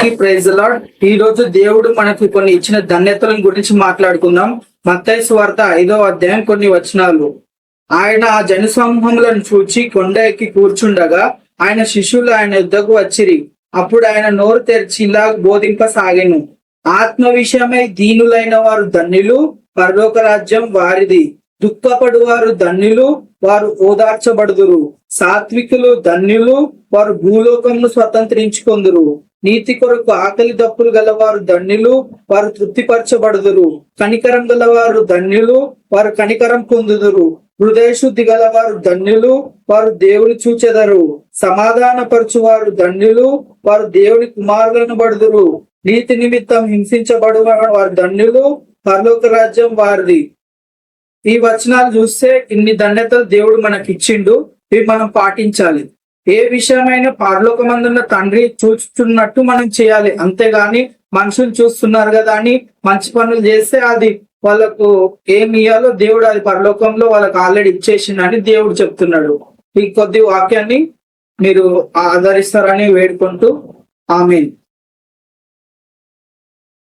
అందరికీ praise the lord. ఈ రోజు దేవుడు మనకు కొన్ని ఇచ్చిన ధన్యతలను గురించి మాట్లాడుకుందాం. మత్తయి సువార్త 5వ అధ్యాయం కొన్ని వచనాలు. ఆయన ఆ జనసమూహములను చూచి కొండ ఎక్కి కూర్చుండగా ఆయన శిష్యులు ఆయన యుద్ధకు వచ్చిరి. అప్పుడు ఆయన నోరు తెరిచి ఇలా బోధింపసాగెను. ఆత్మ విషయమై దీనులైన వారు ధన్యులు, పరలోక రాజ్యం వారిది. దుఃఖపడు వారు ధన్యులు, వారు ఓదార్చబడుదురు. సాత్వికులు ధన్యులు, వారు భూలోకమును స్వతంత్రించుకొందురు. నీతి కొరకు ఆకలి దప్పులు గలవారు ధన్యులు, వారు తృప్తిపరచబడుదురు. కనికరం గలవారు ధన్యులు, వారు కనికరం పొందుదురు. హృదయ శుద్ధి గలవారు ధన్యులు, వారు దేవుని చూచెదరు. సమాధాన పరచువారు ధన్యులు, వారు దేవుని కుమారులను బడుదురు. నీతి నిమిత్తం హింసించబడు వారు ధన్యులు, పరలోక రాజ్యం వారిది. ఈ వచనాలు చూస్తే ఇన్ని ధన్యతలు దేవుడు మనకి ఇచ్చిండు. ఇవి మనం పాటించాలి. ఏ విషయమైనా పరలోకమందున్న తండ్రి చూస్తున్నట్టు మనం చేయాలి. అంతేగాని మనుషులు చూస్తున్నారు కదా అని మంచి పనులు చేస్తే అది వాళ్ళకు ఏమి ఇయ్యాలో దేవుడు అది పరలోకంలో వాళ్ళకి ఆల్రెడీ ఇచ్చేసిండని దేవుడు చెప్తున్నాడు. ఈ కొద్ది వాక్యాన్ని మీరు ఆదరిస్తారని వేడుకుంటూ ఆమేన్.